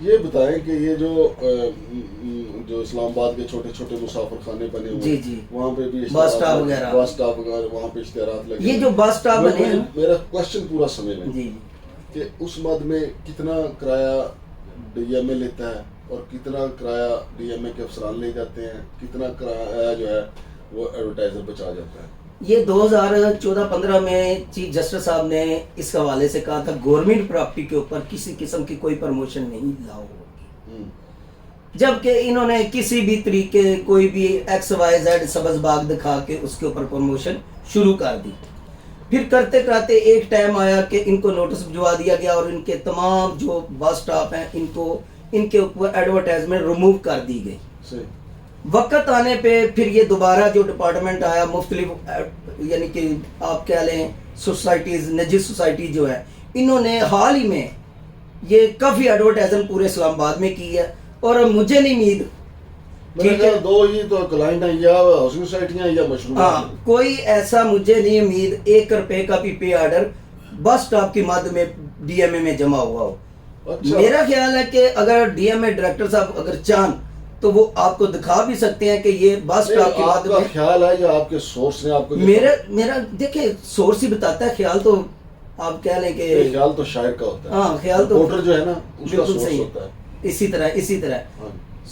یہ بتائیں کہ یہ جو اسلام آباد کے چھوٹے چھوٹے مسافر خانے بنے ہوئے جی جی وہاں پہ بھی بس اسٹاپ وغیرہ، بس اسٹاپ وغیرہ وہاں پہ اشتہارات لگے یہ جو بس اسٹاپ بنے ہیں، میرا کوشچن پورا سمجھ لیں جی کہ اس مد میں کتنا کرایہ ڈی ایم اے لیتا ہے اور کتنا کرایہ ڈی ایم اے کے افسران لے جاتے ہیں، کتنا کرایہ جو ہے وہ ایڈورٹائزر بچا جاتا ہے؟ یہ 2014-15 میں چیف جسٹس صاحب نے اس حوالے سے کہا تھا گورنمنٹ پراپرٹی کے اوپر کسی قسم کی کوئی پروموشن نہیں لاؤ ہوگی، جبکہ انہوں نے کسی بھی طریقے کوئی بھی ایکس وائی زیڈ سبز باغ دکھا کے اس کے اوپر پروموشن شروع کر دی. پھر کرتے کرتے ایک ٹائم آیا کہ ان کو نوٹس بھجوا دیا گیا اور ان کے تمام جو بس اسٹاپ ہیں ان کے اوپر ایڈورٹائزمنٹ ریموو کر دی گئی. وقت آنے پہ پھر یہ دوبارہ جو ڈپارٹمنٹ آیا مختلف یعنی کہ آپ کہہ لیں سوسائٹیز نجی سوسائٹی جو ہے انہوں نے حال ہی میں یہ کافی ایڈورٹائزمنٹ پورے اسلام آباد میں کی ہے اور مجھے نہیں امید ٹھیک ہے دو ہی تو کلائنٹ ہیں یا ہاؤسنگ سوسائٹیاں یا مشروع کوئی ایسا مجھے نہیں امید 1 روپے کا بھی پے آرڈر بس اسٹاپ کی مد میں ڈی ایم اے میں جمع ہوا ہو. میرا خیال ہے کہ اگر ڈی ایم اے ڈائریکٹر صاحب اگر چاہن تو وہ آپ کو دکھا بھی سکتے ہیں کہ یہ بس اسٹاپ کی مد میں خیال ہے یا آپ کے سورس نے آپ کو میرا دیکھیں سورس ہی بتاتا ہے. خیال تو آپ کہہ لیں کہ خیال تو شاعر کا ہوتا ہے. ہاں خیال تو رپورٹر جو ہے نا اس کا بالکل سورس صحیح ہوتا ہے. اسی طرح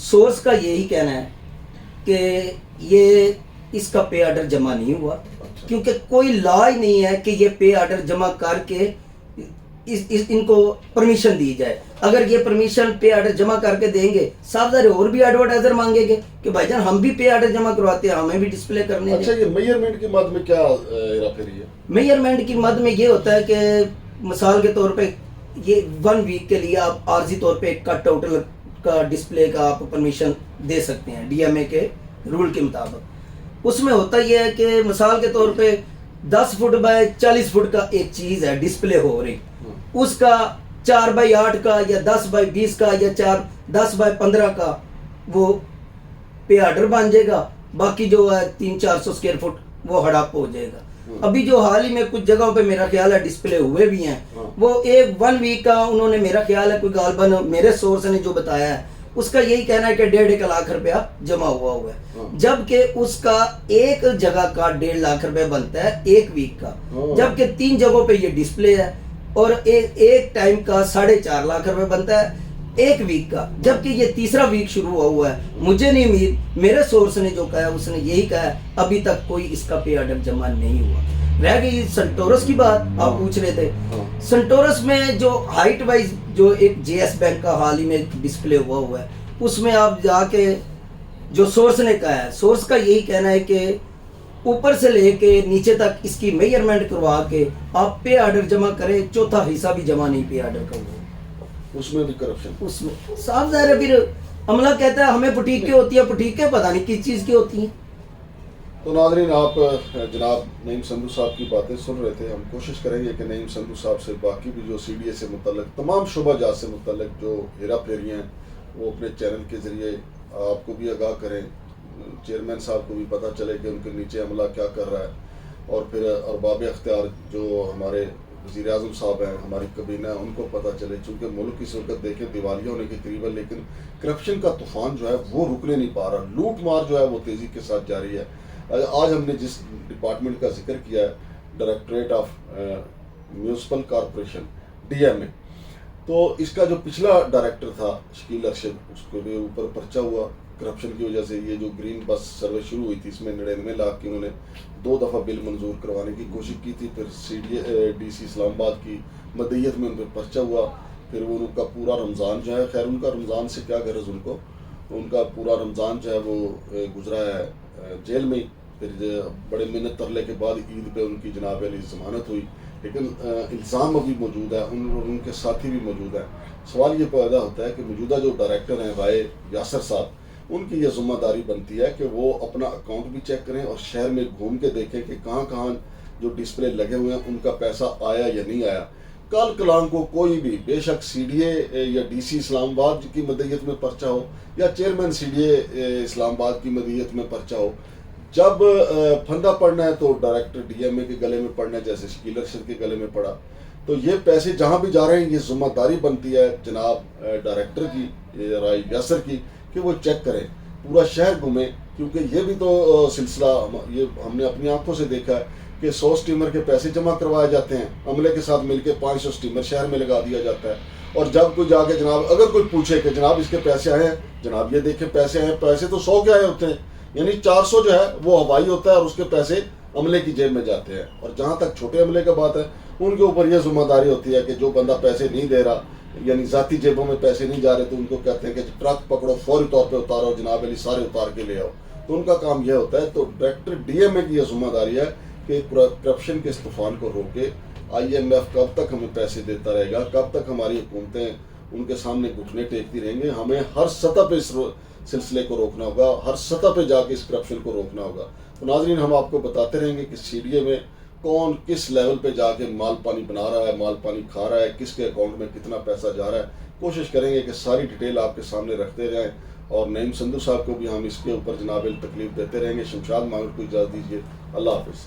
سورس کا یہی کہنا ہے کہ یہ اس کا پے آرڈر جمع نہیں ہوا کیونکہ کوئی لا ہی نہیں ہے کہ یہ پے آرڈر جمع کر کے ان کو پرمیشن دی جائے. اگر یہ پرمیشن پے آرڈر جمع کر کے دیں گے صاحب ذرا اور بھی ایڈورٹائزر مانگیں گے کہ بھائی جان ہم بھی پے آرڈر جمع کرواتے ہیں ہمیں بھی ڈسپلے کرنے. اچھا یہ میجرمنٹ کی مد میں کیا ہیرا پھیری ہے؟ میجرمنٹ کی مد میں یہ ہوتا ہے کہ مثال کے طور پہ یہ 1 ویک کے لیے آپ عارضی طور پہ ایک کٹ آؤٹ کا ڈسپلے کا آپ پرمیشن دے سکتے ہیں ڈی ایم اے کے رول کے مطابق. اس میں ہوتا یہ ہے کہ مثال کے طور پہ 10 فٹ بائی 40 فٹ کا ایک چیز ہے ڈسپلے ہو رہی اس کا 4x8 کا یا 10x20 کا یا 10x15 کا وہ پے آرڈر بن جائے گا. باقی جو ہے 300-400 اسکوائر فٹ وہ ہڑپ ہو جائے گا. ابھی جو حال ہی میں کچھ جگہوں پہ میرا خیال ہے ڈسپلے ہوئے بھی ہیں وہ 1 ویک کا انہوں نے میرا خیال ہے کوئی غالباً میرے سورس نے جو بتایا ہے اس کا یہی کہنا ہے کہ 1.5 لاکھ روپیہ جمع ہوا ہے جبکہ اس کا ایک جگہ کا 1.5 لاکھ روپے بنتا ہے 1 ویک کا جبکہ 3 جگہوں پہ یہ ڈسپلے ہے اور ایک ٹائم کا 4.5 لاکھ روپے بنتا ہے 1 ویک کا جبکہ یہ 3را ویک شروع ہوا ہے. مجھے نہیں امید میرے سورس نے جو کہا اس نے یہی کہا ہے ابھی تک کوئی اس کا پے آرڈر جمع نہیں ہوا. رہ گئی سنٹورس کی بات آپ پوچھ رہے تھے. سنٹورس میں جو ہائٹ وائز جو ایک جے ایس بینک کا حال ہی میں ڈسپلے ہوا ہے اس میں آپ جا کے جو سورس نے کہا ہے سورس کا یہی کہنا ہے کہ اوپر سے لے کے نیچے تک اس کی میجرمنٹ کروا کے آپ پے آرڈر جمع کریں 1/4 حصہ بھی جمع نہیں پے آرڈر کا ہوا اس میں بھی کرپشن اس میں صاف ظاہر ہے. پھر عملہ کہتا ہے ہمیں پٹیکیں ہوتی ہے پٹیکیں پتہ نہیں کس چیز کی ہوتی ہیں. تو ناظرین آپ جناب نعیم سندھو صاحب کی باتیں سن رہے تھے. ہم کوشش کریں گے کہ نعیم سندھو صاحب سے باقی بھی جو سی ڈی اے سے متعلق تمام شعبہ جات سے متعلق جو ہیرا پھیریاں ہیں وہ اپنے چینل کے ذریعے آپ کو بھی آگاہ کریں. چیئرمین صاحب کو بھی پتہ چلے کہ ان کے نیچے عملہ کیا کر رہا ہے اور پھر ارباب اختیار جو ہمارے وزیر اعظم صاحب ہیں ہماری کابینہ ہے ان کو پتہ چلے. چونکہ ملک اس وقت دیکھیں دیوالیہ ہونے کے قریب ہے لیکن کرپشن کا طوفان جو ہے وہ رکنے نہیں پا رہا. لوٹ مار جو ہے وہ تیزی کے ساتھ جاری ہے. آج ہم نے جس ڈپارٹمنٹ کا ذکر کیا ہے directorate of municipal corporation D M A تو اس کا جو پچھلا ڈائریکٹر تھا شکیل ارشد اس کے بھی اوپر پرچہ ہوا کرپشن کی وجہ سے. یہ جو گرین بس سروے شروع ہوئی تھی اس میں 99 لاکھ کی انہوں نے 2 دفعہ بل منظور کروانے کی کوشش کی تھی. پھر ڈی سی اسلام آباد کی مدعیت میں ان پہ پرچہ ہوا. پھر وہ ان کا پورا رمضان جو ہے خیر ان کا رمضان سے کیا غرض ان کا پورا رمضان جو ہے وہ گزرا ہے جیل میں. پھر بڑے منت ترلے کے بعد عید پہ ان کی جناب علی ضمانت ہوئی لیکن الزام ابھی موجود ہے ان کے ساتھی بھی موجود ہیں. سوال یہ پیدا ہوتا ہے کہ موجودہ جو ڈائریکٹر ہیں وائے یاسر صاحب ان کی یہ ذمہ داری بنتی ہے کہ وہ اپنا اکاؤنٹ بھی چیک کریں اور شہر میں گھوم کے دیکھیں کہ کہاں کہاں جو ڈسپلے لگے ہوئے ہیں ان کا پیسہ آیا یا نہیں آیا. کل کلام کو کوئی بھی بے شک سی ڈی اے یا ڈی سی اسلام آباد کی مدعیت میں پرچہ ہو یا چیئرمین سی ڈی اے اسلام آباد کی مدعیت میں پرچہ ہو جب پھندا پڑنا ہے تو ڈائریکٹر ڈی ایم اے کے گلے میں پڑنا ہے جیسے شکیل ارشد کے گلے میں پڑا. تو یہ پیسے جہاں بھی جا رہے ہیں یہ ذمہ داری بنتی ہے جناب ڈائریکٹر کی رائی یاسر کی کہ وہ چیک کریں، پورا شہر گھومیں، کیونکہ یہ بھی تو سلسلہ یہ ہم نے اپنی آنکھوں سے دیکھا ہے کہ 100 سٹیمر کے پیسے جمع کروائے جاتے ہیں، عملے کے ساتھ مل کے 500 سٹیمر شہر میں لگا دیا جاتا ہے، اور جب کوئی جا کے جناب اگر کوئی پوچھے کہ جناب اس کے پیسے آئے ہیں، جناب یہ دیکھیں پیسے آئے ہیں، پیسے تو 100 کے آئے ہوتے ہیں، یعنی 400 جو ہے وہ ہوائی ہوتا ہے اور اس کے پیسے عملے کی جیب میں جاتے ہیں۔ اور جہاں تک چھوٹے عملے کا بات ہے، ان کے اوپر یہ ذمہ داری ہوتی ہے کہ جو بندہ پیسے نہیں دے رہا، یعنی ذاتی جیبوں میں پیسے نہیں جا رہے، تو ان کو کہتے ہیں کہ ٹرک پکڑو، فوری طور پہ اتارو، جناب علی سارے اتار کے لے آؤ، تو ان کا کام یہ ہوتا ہے۔ تو ڈائریکٹر ڈی ایم اے کی یہ ذمہ داری ہے کہ کرپشن کے اس طوفان کو روکے۔ آئی ایم ایف کب تک ہمیں پیسے دیتا رہے گا، کب تک ہماری حکومتیں ان کے سامنے گھٹنے ٹیکتی رہیں گے؟ ہمیں ہر سطح پہ اس سلسلے کو روکنا ہوگا، ہر سطح پہ جا کے اس کرپشن کو روکنا ہوگا۔ تو ناظرین، ہم آپ کو بتاتے رہیں گے کہ سی ڈی اے میں کون کس لیول پہ جا کے مال پانی بنا رہا ہے، مال پانی کھا رہا ہے، کس کے اکاؤنٹ میں کتنا پیسہ جا رہا ہے۔ کوشش کریں گے کہ ساری ڈیٹیل آپ کے سامنے رکھتے رہیں، اور نعیم سندھو صاحب کو بھی ہم اس کے اوپر جناب تکلیف دیتے رہیں گے۔ شمشاد مانگر کو اجازت دیجیے، اللہ حافظ۔